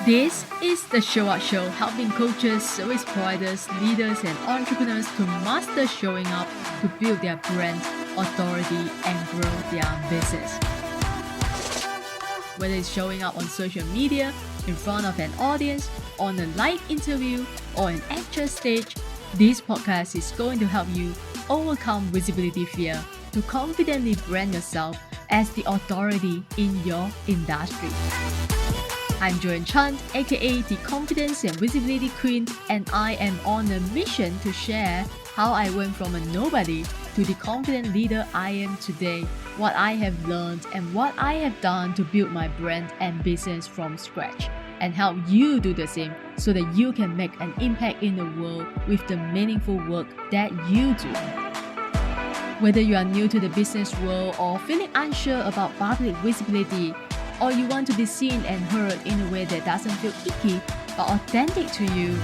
This is the Show Up Show, helping coaches, service providers, leaders, and entrepreneurs to master showing up to build their brand, authority, and grow their business. Whether it's showing up on social media, in front of an audience, on a live interview, or an actual stage, this podcast is going to help you overcome visibility fear to confidently brand yourself as the authority in your industry. I'm Joyan Chan, aka the Confidence and Visibility Queen, and I am on a mission to share how I went from a nobody to the confident leader I am today, what I have learned, and what I have done to build my brand and business from scratch, and help you do the same so that you can make an impact in the world with the meaningful work that you do. Whether you are new to the business world or feeling unsure about public visibility, or you want to be seen and heard in a way that doesn't feel icky but authentic to you,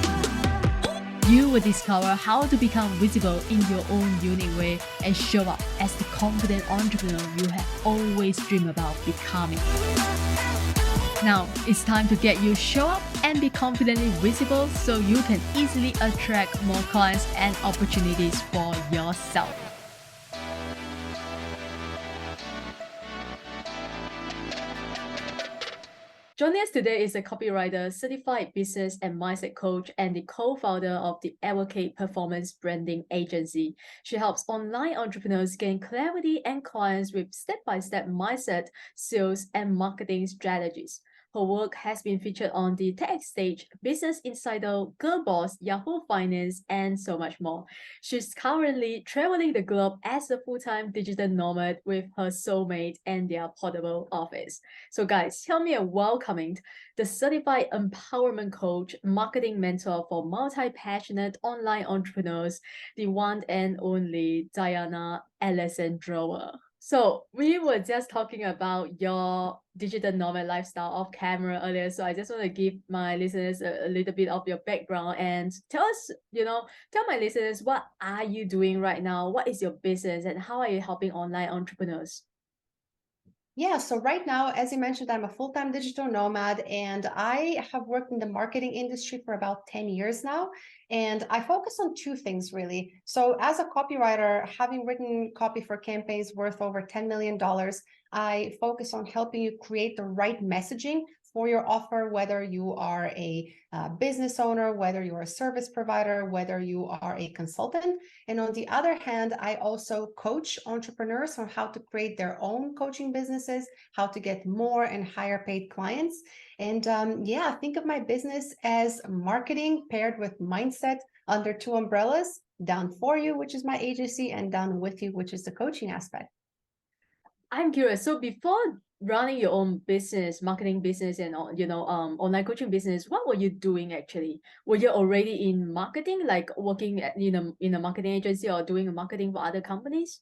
you will discover how to become visible in your own unique way and show up as the confident entrepreneur you have always dreamed about becoming. Now, it's time to get you show up and be confidently visible so you can easily attract more clients and opportunities for yourself. Joining us today is a copywriter, certified business and mindset coach, and the co-founder of the Advocate Performance Branding Agency. She helps online entrepreneurs gain clarity and clients with step-by-step mindset, sales, and marketing strategies. Her work has been featured on the TEDx stage, Business Insider, Girl Boss, Yahoo Finance, and so much more. She's currently traveling the globe as a full-time digital nomad with her soulmate and their portable office. So guys, help me welcoming the certified empowerment coach, marketing mentor for multi-passionate online entrepreneurs, the one and only Dayana Aleksandrova. So we were just talking about your digital nomad lifestyle off camera earlier. So I just want to give my listeners a little bit of your background and tell us, tell my listeners, what are you doing right now? What is your business and how are you helping online entrepreneurs? Yeah, so right now, as you mentioned, I'm a full-time digital nomad and I have worked in the marketing industry for about 10 years now. And I focus on two things really. So as a copywriter, having written copy for campaigns worth over $10 million, I focus on helping you create the right messaging for your offer, whether you are a business owner, whether you're a service provider, whether you are a consultant. And on the other hand, I also coach entrepreneurs on how to create their own coaching businesses, how to get more and higher paid clients. And think of my business as marketing paired with mindset under two umbrellas, Down For You, which is my agency, and Down With You, which is the coaching aspect. I'm curious. So before running your own business, marketing business, and online coaching business, what were you doing actually? Were you already in marketing, like working at in a marketing agency or doing marketing for other companies?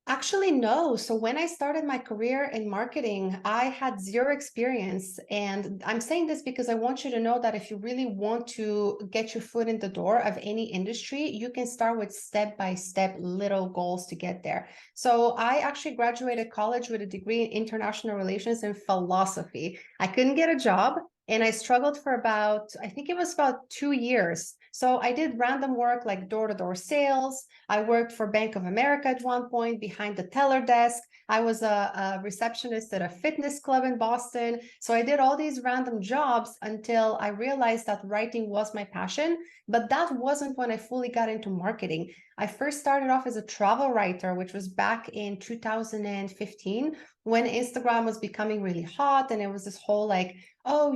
Actually, no. So when I started my career in marketing, I had zero experience. And I'm saying this because I want you to know that if you really want to get your foot in the door of any industry, you can start with step-by-step little goals to get there. So I actually graduated college with a degree in international relations and philosophy. I couldn't get a job. And I struggled for I think it was about 2 years. So I did random work like door-to-door sales. I worked for Bank of America at one point behind the teller desk. I was a receptionist at a fitness club in Boston. So I did all these random jobs until I realized that writing was my passion. But that wasn't when I fully got into marketing. I first started off as a travel writer, which was back in 2015 when Instagram was becoming really hot. And it was this whole like, oh,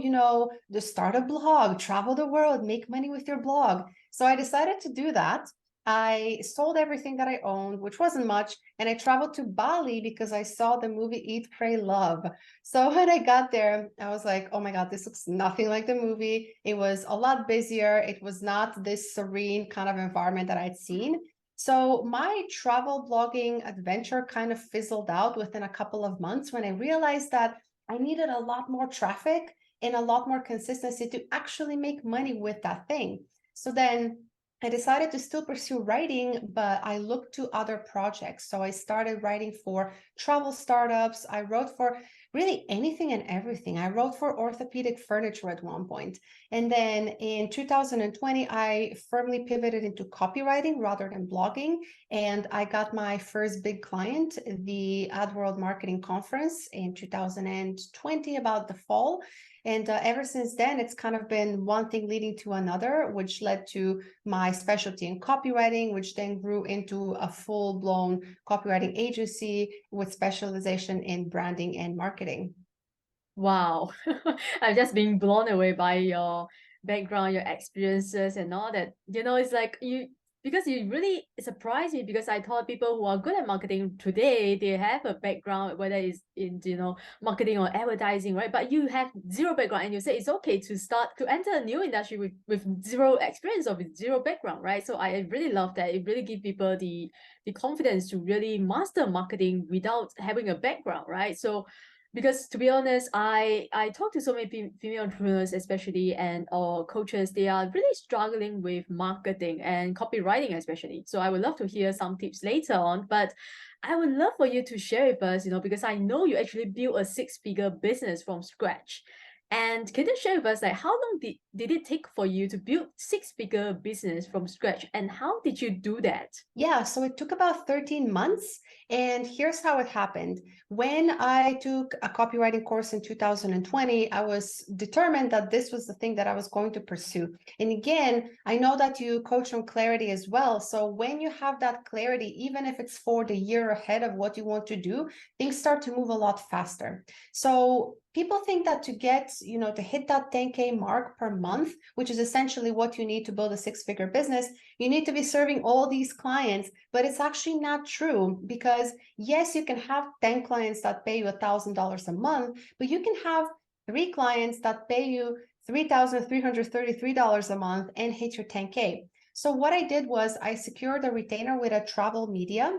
just start a blog, travel the world, make money with your blog. So I decided to do that. I sold everything that I owned, which wasn't much, and I traveled to Bali because I saw the movie Eat, Pray, Love. So when I got there, I was like, oh my God, this looks nothing like the movie. It was a lot busier. It was not this serene kind of environment that I'd seen. So my travel blogging adventure kind of fizzled out within a couple of months when I realized that I needed a lot more traffic and a lot more consistency to actually make money with that thing. So then I decided to still pursue writing, but I looked to other projects. So I started writing for travel startups. I wrote for really anything and everything. I wrote for orthopedic furniture at one point. And then in 2020, I firmly pivoted into copywriting rather than blogging. And I got my first big client, the Ad World Marketing Conference in 2020, about the fall. And ever since then, it's kind of been one thing leading to another, which led to my specialty in copywriting, which then grew into a full-blown copywriting agency with specialization in branding and marketing. Wow. I'm just being blown away by your background, your experiences and all that. It's like because you really surprised me, because I thought people who are good at marketing today, they have a background, whether it's in, marketing or advertising, right? But you have zero background, and you say it's okay to start to enter a new industry with zero experience or with zero background, right? So I really love that. It really gives people the confidence to really master marketing without having a background, right? So because to be honest, I talk to so many female entrepreneurs, especially, and or coaches. They are really struggling with marketing and copywriting, especially. So I would love to hear some tips later on, but I would love for you to share with us, because I know you actually built a six-figure business from scratch. And can you share with us, like, how long did it take for you to build six-figure business from scratch, and how did you do that? Yeah, so it took about 13 months. And here's how it happened. When I took a copywriting course in 2020, I was determined that this was the thing that I was going to pursue. And again, I know that you coach on clarity as well. So when you have that clarity, even if it's for the year ahead of what you want to do, things start to move a lot faster. So people think that to get, to hit that 10K mark per month, which is essentially what you need to build a six-figure business, you need to be serving all these clients, but it's actually not true, because yes, you can have 10 clients that pay you $1,000 a month, but you can have 3 clients that pay you $3,333 a month and hit your 10K. So what I did was I secured a retainer with a travel media,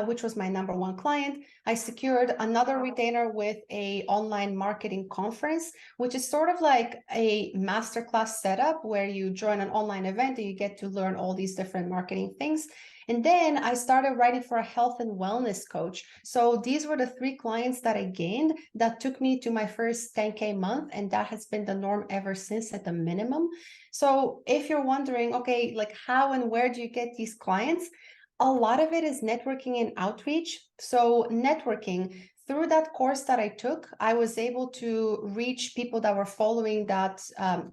which was my #1 client. I secured another retainer with a online marketing conference, which is sort of like a masterclass setup where you join an online event and you get to learn all these different marketing things. And then I started writing for a health and wellness coach. So these were the 3 clients that I gained that took me to my first 10K month. And that has been the norm ever since, at the minimum. So if you're wondering, okay, like how and where do you get these clients? A lot of it is networking and outreach. So networking, through that course that I took, I was able to reach people that were following that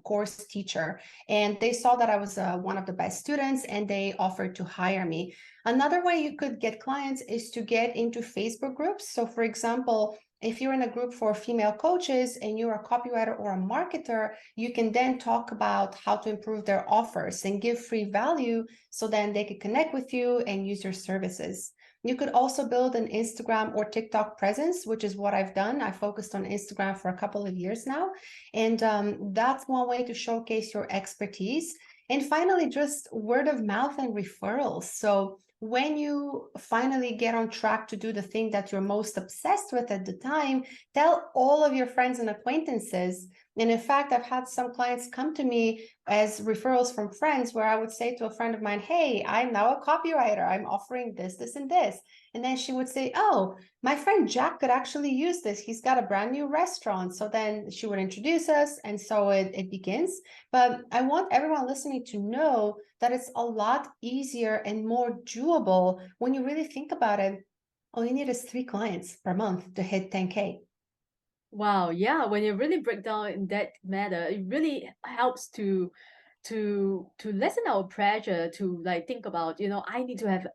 course teacher. And they saw that I was one of the best students, and they offered to hire me. Another way you could get clients is to get into Facebook groups. So for example, if you're in a group for female coaches and you're a copywriter or a marketer, you can then talk about how to improve their offers and give free value, so then they could connect with you and use your services. You could also build an Instagram or TikTok presence, which is what I've done. I focused on Instagram for a couple of years now. And that's one way to showcase your expertise. And finally, just word of mouth and referrals. So when you finally get on track to do the thing that you're most obsessed with at the time, tell all of your friends and acquaintances. And in fact, I've had some clients come to me as referrals from friends, where I would say to a friend of mine, hey, I'm now a copywriter. I'm offering this, this, and this. And then she would say, oh, my friend Jack could actually use this. He's got a brand new restaurant. So then she would introduce us. And so it begins. But I want everyone listening to know that it's a lot easier and more doable when you really think about it. All you need is 3 clients per month to hit 10K. Wow, yeah, when you really break down in that matter, it really helps to lessen our pressure to like think about, I need to have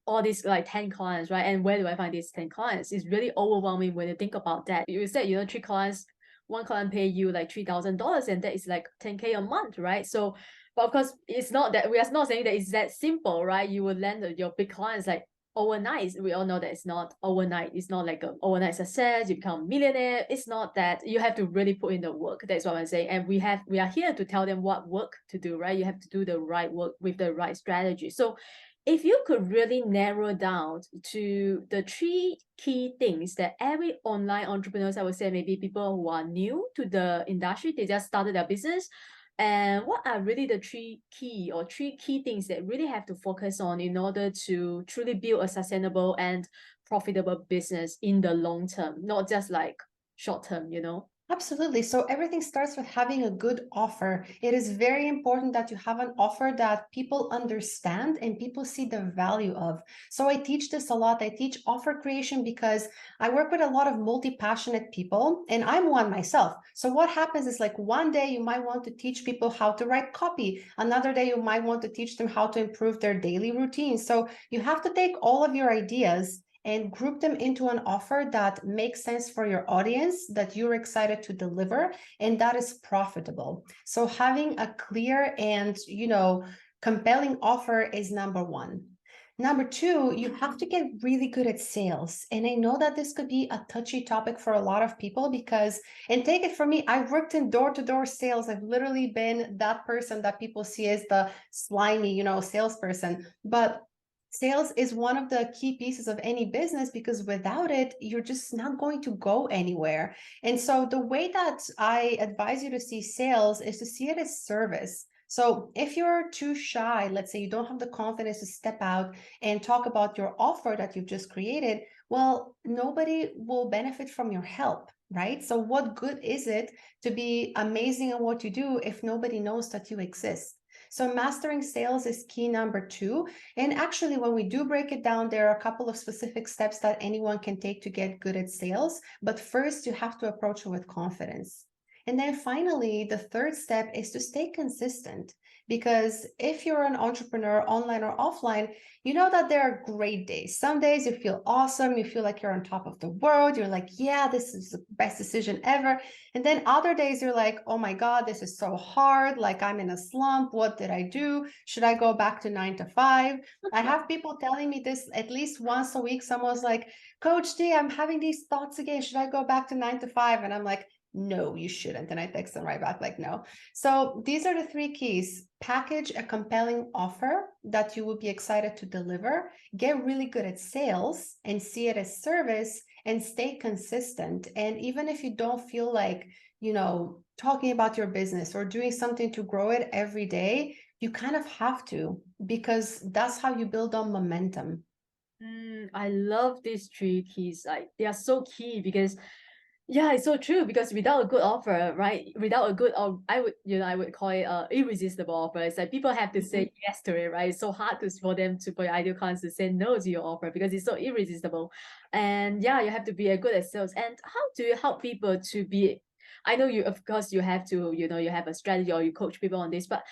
all these like 10 clients, right? And where do I find these 10 clients? It's really overwhelming when you think about that. You said, 3 clients, 1 client pay you like $3,000, and that is like 10K a month, right? So, but of course, it's not that, we are not saying that it's that simple, right? You will land your big clients like overnight. We all know that it's not overnight. It's not like an overnight success, you become a millionaire. It's not that. You have to really put in the work. That's what I'm saying. And we are here to tell them what work to do, right? You have to do the right work with the right strategy. So if you could really narrow down to the 3 key things that every online entrepreneurs, I would say maybe people who are new to the industry, they just started their business, and what are really the 3 key things that really have to focus on in order to truly build a sustainable and profitable business in the long term, not just like short term, you know? Absolutely. So everything starts with having a good offer. It is very important that you have an offer that people understand and people see the value of. So I teach this a lot. I teach offer creation because I work with a lot of multi-passionate people, and I'm one myself. So what happens is, like, one day you might want to teach people how to write copy. Another day you might want to teach them how to improve their daily routine. So you have to take all of your ideas and group them into an offer that makes sense for your audience, that you're excited to deliver, and that is profitable. So having a clear and, compelling offer is number one. Number two, you have to get really good at sales. And I know that this could be a touchy topic for a lot of people because, and take it from me, I've worked in door-to-door sales. I've literally been that person that people see as the slimy, salesperson. But sales is one of the key pieces of any business, because without it, you're just not going to go anywhere. And so the way that I advise you to see sales is to see it as service. So if you're too shy, let's say you don't have the confidence to step out and talk about your offer that you've just created, well, nobody will benefit from your help, right? So what good is it to be amazing at what you do if nobody knows that you exist? So mastering sales is key number two. And actually, when we do break it down, there are a couple of specific steps that anyone can take to get good at sales. But first, you have to approach it with confidence. And then finally, the third step is to stay consistent. Because if you're an entrepreneur, online or offline, you know that there are great days. Some days you feel awesome, you feel like you're on top of the world, you're like, yeah, this is the best decision ever. And then other days you're like, oh my God, this is so hard, like I'm in a slump, what did I do? Should I go back to 9 to 5? I have people telling me this at least once a week. Someone's like, Coach D, I'm having these thoughts again, should I go back to 9 to 5? And I'm like, no, you shouldn't. And I text them right back like, no. So these are the three keys. Package a compelling offer that you will be excited to deliver, get really good at sales and see it as service, and stay consistent. And even if you don't feel like, talking about your business or doing something to grow it every day, you kind of have to, because that's how you build on momentum. I love these three keys. Like they are so key because yeah, it's so true because without a good offer, right? Without a good, or I would call it irresistible offer. It's like people have to say yes to it, right? It's so hard for them, for your ideal clients to say no to your offer because it's so irresistible. And yeah, you have to be a good at sales. And how do you help people to be? I know you, of course, you have to, you have a strategy or you coach people on this, but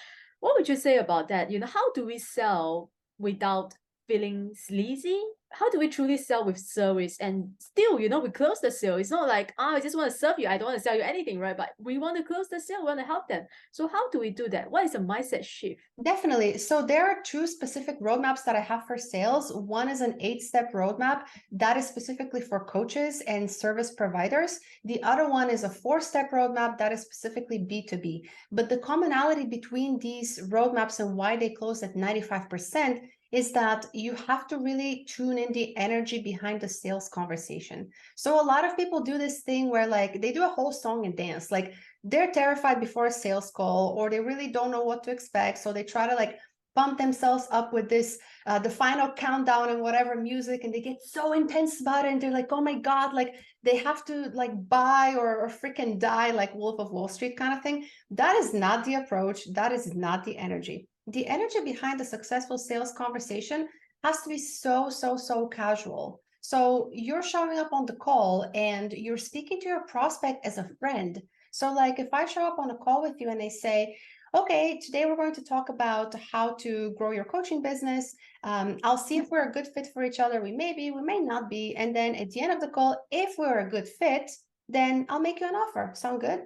what would you say about that? How do we sell without feeling sleazy? How do we truly sell with service and still, we close the sale? It's not like, oh, I just want to serve you. I don't want to sell you anything, right? But we want to close the sale. We want to help them. So how do we do that? What is a mindset shift? Definitely. So there are two specific roadmaps that I have for sales. One is an 8-step roadmap that is specifically for coaches and service providers. The other one is a 4-step roadmap that is specifically B2B. But the commonality between these roadmaps and why they close at 95% is that you have to really tune in the energy behind the sales conversation. So a lot of people do this thing where, like, they do a whole song and dance. Like, they're terrified before a sales call, or they really don't know what to expect. So they try to, like, pump themselves up with this, the final countdown and whatever music, and they get so intense about it. And they're like, oh my God, like they have to like buy or freaking die, like Wolf of Wall Street kind of thing. That is not the approach. That is not the energy. The energy behind the successful sales conversation has to be so, so, so casual. So you're showing up on the call and you're speaking to your prospect as a friend. So like if I show up on a call with you and they say, okay, today we're going to talk about how to grow your coaching business. I'll see if we're a good fit for each other. We may be, we may not be. And then at the end of the call, if we're a good fit, then I'll make you an offer. Sound good?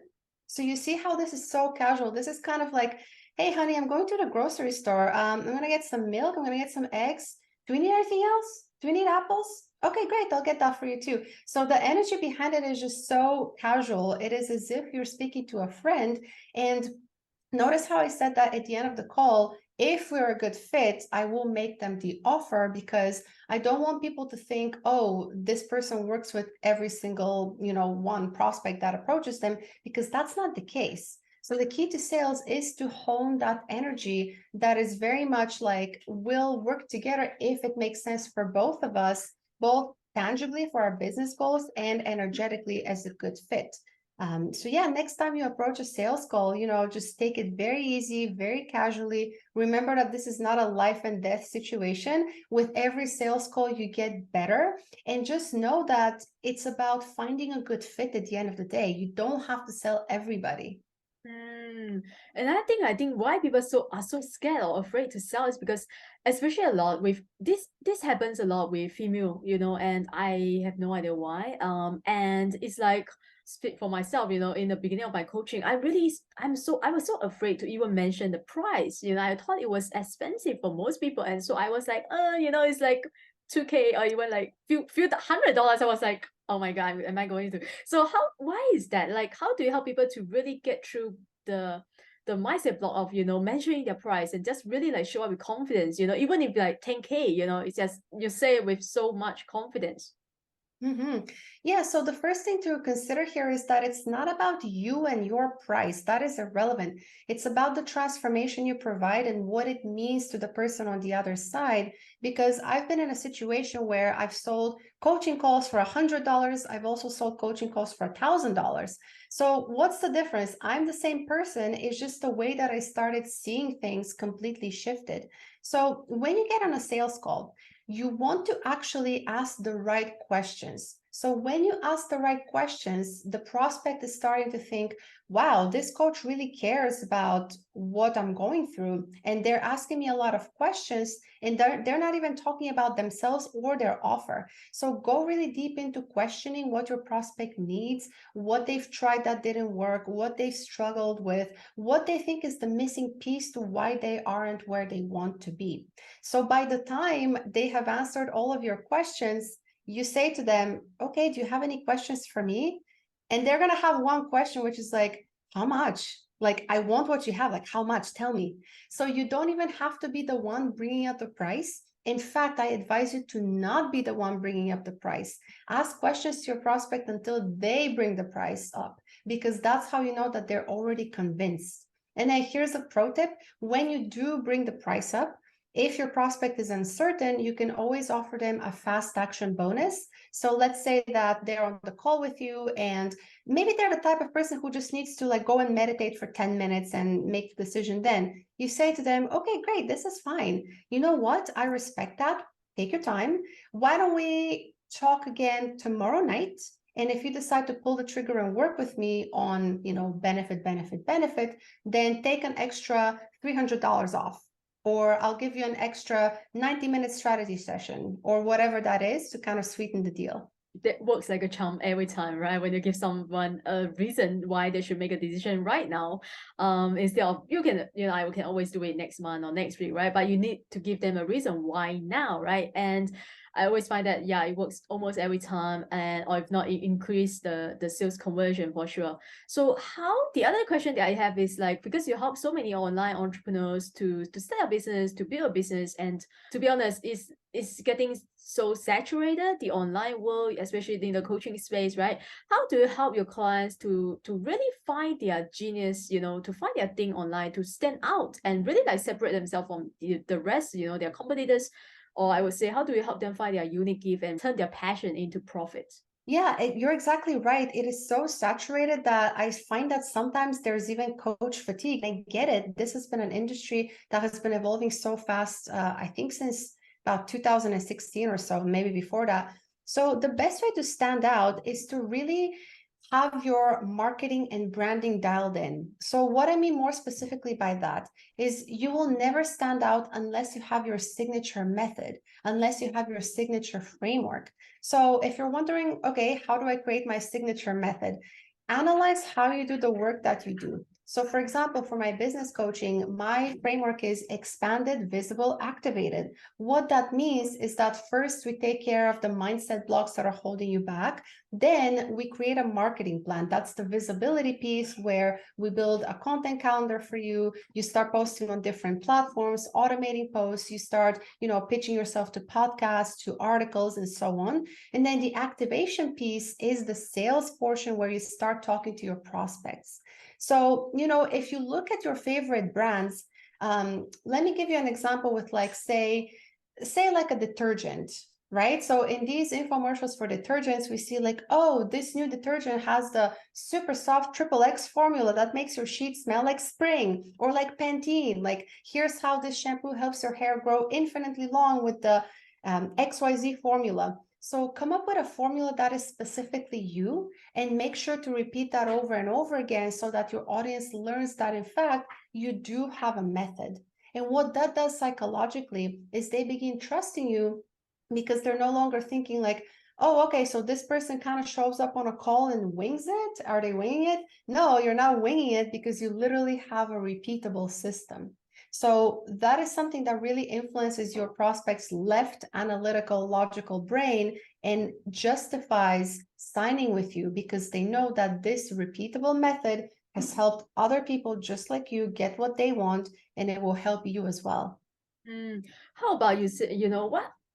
So you see how this is so casual. This is kind of like, hey, honey, I'm going to the grocery store. I'm going to get some milk. I'm going to get some eggs. Do we need anything else? Do we need apples? Okay, great. I'll get that for you too. So the energy behind it is just so casual. It is as if you're speaking to a friend. And notice how I said that at the end of the call, if we're a good fit, I will make them the offer, because I don't want people to think, oh, this person works with every single, one prospect that approaches them, because that's not the case. So the key to sales is to hone that energy that is very much like, we'll work together if it makes sense for both of us, both tangibly for our business goals and energetically as a good fit. So yeah, next time you approach a sales call, just take it very easy, very casually. Remember that this is not a life and death situation. With every sales call, you get better. And just know that it's about finding a good fit at the end of the day. You don't have to sell everybody. Mm. And I think why people are so scared or afraid to sell is because, especially a lot with this happens a lot with female, and I have no idea why. And it's like, speak for myself, in the beginning of my coaching, I was so afraid to even mention the price. I thought it was expensive for most people, and so I was like, it's like 2K or even like few $100. I was like, oh my God, am I going to? So why is that? Like, how do you help people to really get through the mindset block of, mentioning their price and just really like show up with confidence, even if like 10K, it's just you say it with so much confidence. Yeah, so the first thing to consider here is that it's not about you and your price. That is irrelevant. It's about the transformation you provide and what it means to the person on the other side. Because I've been in a situation where I've sold coaching calls for $100. I've also sold coaching calls for $1,000. So what's the difference? I'm the same person. It's just the way that I started seeing things completely shifted. So when you get on a sales call, you want to actually ask the right questions. So when you ask the right questions, the prospect is starting to think, wow, this coach really cares about what I'm going through. And they're asking me a lot of questions, and they're not even talking about themselves or their offer. So go really deep into questioning what your prospect needs, what they've tried that didn't work, what they've struggled with, what they think is the missing piece to why they aren't where they want to be. So by the time they have answered all of your questions, you say to them, okay, do you have any questions for me? And they're going to have one question, which is like, how much? Like, I want what you have. Like, how much? Tell me. So you don't even have to be the one bringing up the price. In fact, I advise you to not be the one bringing up the price. Ask questions to your prospect until they bring the price up, because that's how you know that they're already convinced. And then here's a pro tip. When you do bring the price up, if your prospect is uncertain, you can always offer them a fast action bonus. So let's say that they're on the call with you and maybe they're the type of person who just needs to like go and meditate for 10 minutes and make the decision then. You say to them, okay, great, this is fine. You know what? I respect that. Take your time. Why don't we talk again tomorrow night? And if you decide to pull the trigger and work with me on, benefit, then take an extra $300 off, or I'll give you an extra 90-minute strategy session, or whatever that is to kind of sweeten the deal. That works like a charm every time, right? When you give someone a reason why they should make a decision right now, instead of I can always do it next month or next week, right? But you need to give them a reason why now, right? And I always find that it works almost every time, and or if not, it increase the sales conversion for sure. So the other question that I have is like, because you help so many online entrepreneurs to start a business, to build a business, and to be honest, it's getting so saturated, the online world, especially in the coaching space, right? How do you help your clients to really find their genius, to find their thing online, to stand out and really like separate themselves from the rest, their competitors? Or I would say, how do you help them find their unique gift and turn their passion into profit? Yeah, you're exactly right. It is so saturated that I find that sometimes there's even coach fatigue. I get it. This has been an industry that has been evolving so fast, I think since about 2016 or so, maybe before that. So the best way to stand out is to really have your marketing and branding dialed in. So what I mean more specifically by that is you will never stand out unless you have your signature method, unless you have your signature framework. So if you're wondering, okay, how do I create my signature method? Analyze how you do the work that you do. So for example, for my business coaching, my framework is expanded, visible, activated. What that means is that first we take care of the mindset blocks that are holding you back. Then we create a marketing plan. That's the visibility piece where we build a content calendar for you. You start posting on different platforms, automating posts. You start, pitching yourself to podcasts, to articles, and so on. And then the activation piece is the sales portion where you start talking to your prospects. So, if you look at your favorite brands, let me give you an example with like, say like a detergent. right? So in these infomercials for detergents, we see like, oh, this new detergent has the super soft triple X formula that makes your sheets smell like spring, or like Pantene. Like, here's how this shampoo helps your hair grow infinitely long with the XYZ formula. So come up with a formula that is specifically you, and make sure to repeat that over and over again so that your audience learns that, in fact, you do have a method. And what that does psychologically is they begin trusting you, because they're no longer thinking like, oh, okay, so this person kind of shows up on a call and wings it. Are they winging it? No, you're not winging it, because you literally have a repeatable system. So that is something that really influences your prospect's left analytical, logical brain, and justifies signing with you, because they know that this repeatable method has helped other people just like you get what they want, and it will help you as well. How about you say,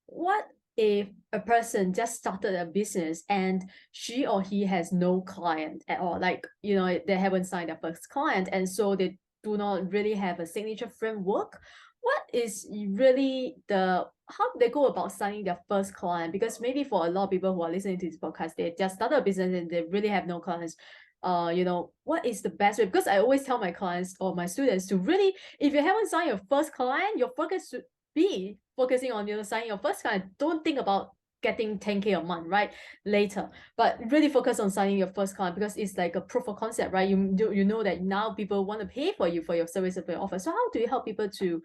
what if a person just started a business and she or he has no client at all? Like, they haven't signed their first client, and so they do not really have a signature framework. What is really how do they go about signing their first client? Because maybe for a lot of people who are listening to this podcast, they just started a business and they really have no clients. What is the best way? Because I always tell my clients or my students to really, if you haven't signed your first client, your focus should be focusing on signing your first client. Don't think about getting 10K a month, right? Later, but really focus on signing your first client, because it's like a proof of concept, right? You know that now people want to pay for you for your service or for your offer. So how do you help people to,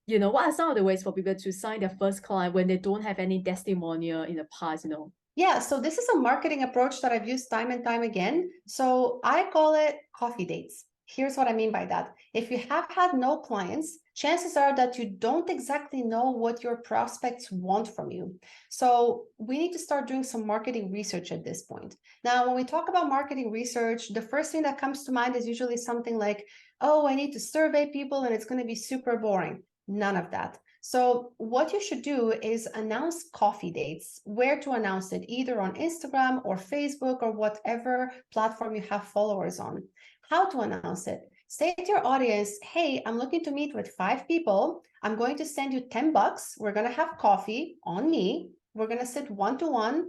what are some of the ways for people to sign their first client when they don't have any testimonial in the past? Yeah, so this is a marketing approach that I've used time and time again. So I call it coffee dates. Here's what I mean by that. If you have had no clients, chances are that you don't exactly know what your prospects want from you. So we need to start doing some marketing research at this point. Now, when we talk about marketing research, the first thing that comes to mind is usually something like, oh, I need to survey people and it's going to be super boring. None of that. So what you should do is announce coffee dates. Where to announce it, either on Instagram or Facebook or whatever platform you have followers on. How to announce it. Say to your audience, hey, I'm looking to meet with 5 people. I'm going to send you $10. We're going to have coffee on me. We're going to sit one-to-one,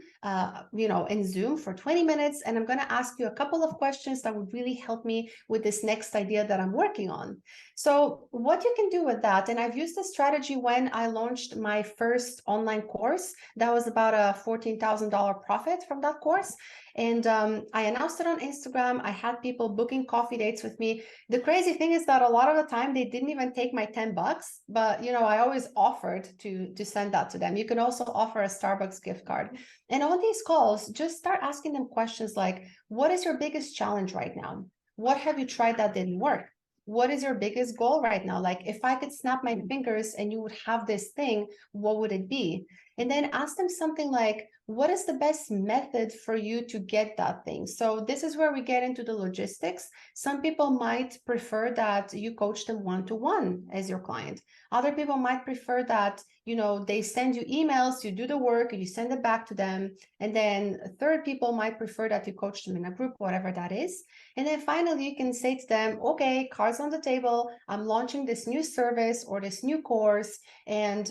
in Zoom for 20 minutes. And I'm going to ask you a couple of questions that would really help me with this next idea that I'm working on. So what you can do with that, and I've used this strategy when I launched my first online course. That was about a $14,000 profit from that course. And I announced it on Instagram. I had people booking coffee dates with me. The crazy thing is that a lot of the time they didn't even take my $10, but I always offered to send that to them. You can also offer a Starbucks gift card. And on these calls, just start asking them questions like, what is your biggest challenge right now? What have you tried that didn't work? What is your biggest goal right now? Like, if I could snap my fingers and you would have this thing, what would it be? And then ask them something like, what is the best method for you to get that thing? So this is where we get into the logistics. Some people might prefer that you coach them one-to-one as your client. Other people might prefer that, they send you emails, you do the work, you send it back to them. And then third people might prefer that you coach them in a group, whatever that is. And then finally, you can say to them, okay, cards on the table, I'm launching this new service or this new course, and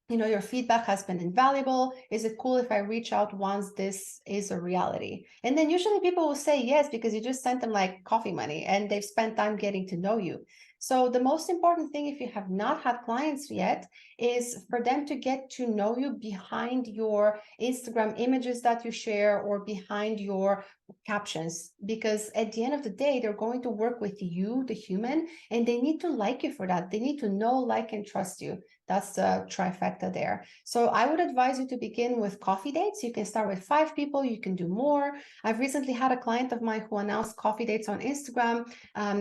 your feedback has been invaluable. Is it cool if I reach out once this is a reality? And then usually people will say yes, because you just sent them like coffee money and they've spent time getting to know you. So the most important thing, if you have not had clients yet, is for them to get to know you behind your Instagram images that you share or behind your captions, because at the end of the day, they're going to work with you, the human, and they need to like you for that. They need to know, like, and trust you. That's the trifecta there. So I would advise you to begin with coffee dates. You can start with 5 people. You can do more. I've recently had a client of mine who announced coffee dates on Instagram.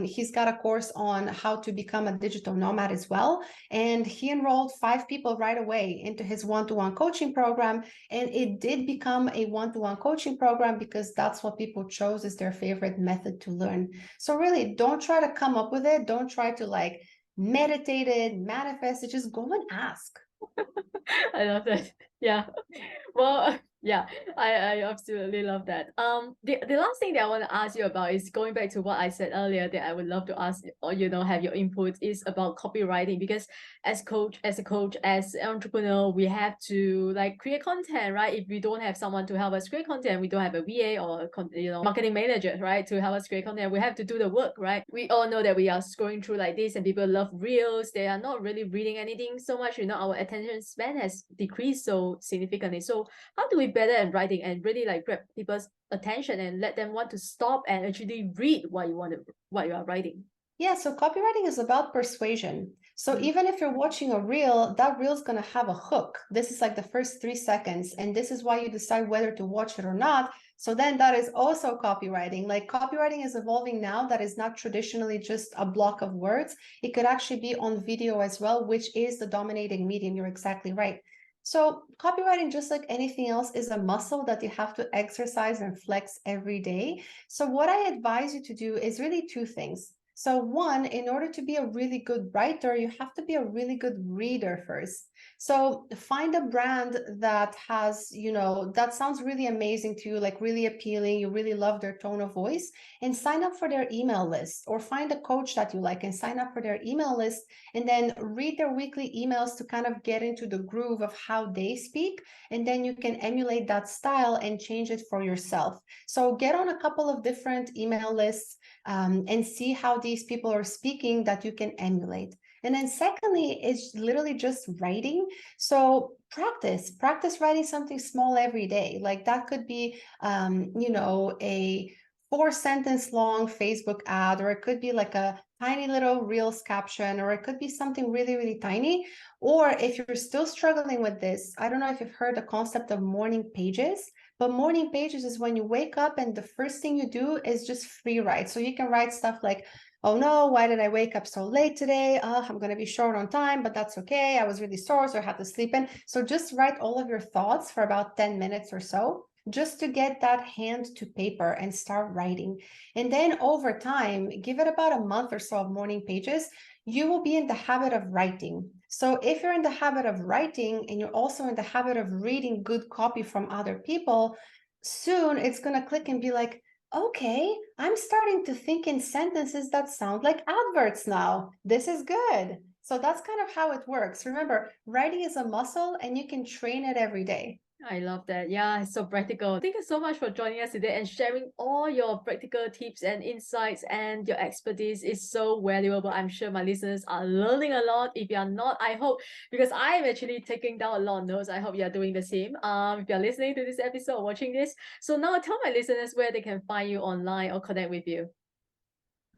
He's got a course on how to become a digital nomad as well. And he enrolled 5 people right away into his one-to-one coaching program. And it did become a one-to-one coaching program because that's what people chose as their favorite method to learn. So really, don't try to come up with it. Don't try to meditate it, manifest it, just go and ask. I love that. Yeah. Well, Yeah, I absolutely love that. The last thing that I want to ask you about is going back to what I said earlier that I would love to ask or have your input is about copywriting, because as a coach, as an entrepreneur, we have to like create content, right? If we don't have someone to help us create content, we don't have a VA or marketing manager, right, to help us create content. We have to do the work, right? We all know that we are scrolling through like this, and people love reels. They are not really reading anything so much. Our attention span has decreased so significantly. So how do we better at writing and really like grab people's attention and let them want to stop and actually read what you are writing? Yeah, so copywriting is about persuasion. So even if you're watching a reel, that reel is going to have a hook. This is like the first 3 seconds, and this is why you decide whether to watch it or not. So then that is also copywriting. Like copywriting is evolving now. That is not traditionally just a block of words. It could actually be on video as well, which is the dominating medium. You're exactly right. So copywriting, just like anything else, is a muscle that you have to exercise and flex every day. So what I advise you to do is really 2 things. So one, in order to be a really good writer, you have to be a really good reader first. So find a brand that has, that sounds really amazing to you, like really appealing. You really love their tone of voice, and sign up for their email list, or find a coach that you like and sign up for their email list, and then read their weekly emails to kind of get into the groove of how they speak. And then you can emulate that style and change it for yourself. So get on a couple of different email lists, and see how these people are speaking that you can emulate. And then secondly, is literally just writing. So practice writing something small every day. Like that could be, a 4-sentence long Facebook ad, or it could be like a tiny little Reels caption, or it could be something really, really tiny. Or if you're still struggling with this, I don't know if you've heard the concept of morning pages. But morning pages is when you wake up and the first thing you do is just free write. So you can write stuff like, oh no, why did I wake up so late today? I'm going to be short on time, but that's okay. I was really sore, so I had to sleep in. So just write all of your thoughts for about 10 minutes or so, just to get that hand to paper and start writing. And then over time, give it about a month or so of morning pages, you will be in the habit of writing. So if you're in the habit of writing and you're also in the habit of reading good copy from other people, soon it's going to click and be like, okay, I'm starting to think in sentences that sound like adverts now. This is good. So that's kind of how it works. Remember, writing is a muscle and you can train it every day. I love that. Yeah, it's so practical. Thank you so much for joining us today and sharing all your practical tips and insights, and your expertise is so valuable. I'm sure my listeners are learning a lot. If you are not, I hope, because I am actually taking down a lot of notes. I hope you are doing the same. If you're listening to this episode or watching this. So now tell my listeners where they can find you online or connect with you.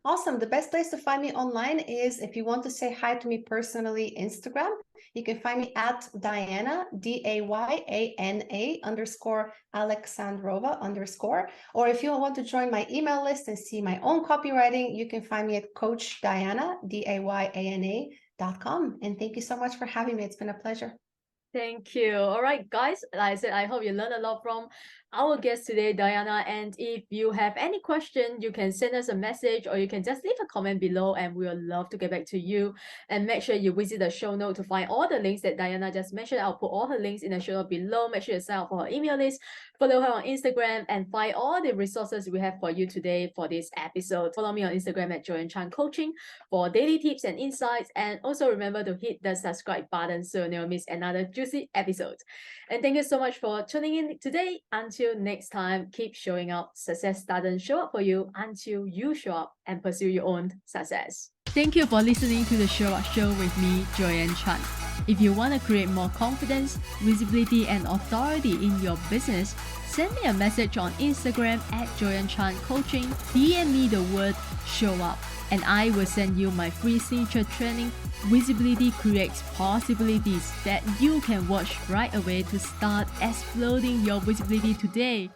Awesome. The best place to find me online is, if you want to say hi to me personally, Instagram. You can find me at Dayana, Dayana _Aleksandrova_. Or if you want to join my email list and see my own copywriting, you can find me at Coach Dayana, Dayana.com. And thank you so much for having me. It's been a pleasure. Thank you. All right, guys. Like I said, I hope you learned a lot from our guest today, Dayana. And if you have any question, you can send us a message, or you can just leave a comment below, and we will love to get back to you. And make sure you visit the show note to find all the links that Dayana just mentioned. I'll put all her links in the show note below. Make sure you sign up for her email list, follow her on Instagram, and find all the resources we have for you today for this episode. Follow me on Instagram at Joyan Chan Coaching for daily tips and insights. And also remember to hit the subscribe button so you never miss another juicy episode. And thank you so much for tuning in today. Until next time, keep showing up. Success doesn't show up for you until you show up and pursue your own success. Thank you for listening to the Show Up Show with me, Joyan Chan. If you want to create more confidence, visibility, and authority in your business, send me a message on Instagram at Joyan Chan Coaching. DM me the word show up, and I will send you my free signature training, Visibility Creates Possibilities, that you can watch right away to start exploding your visibility today.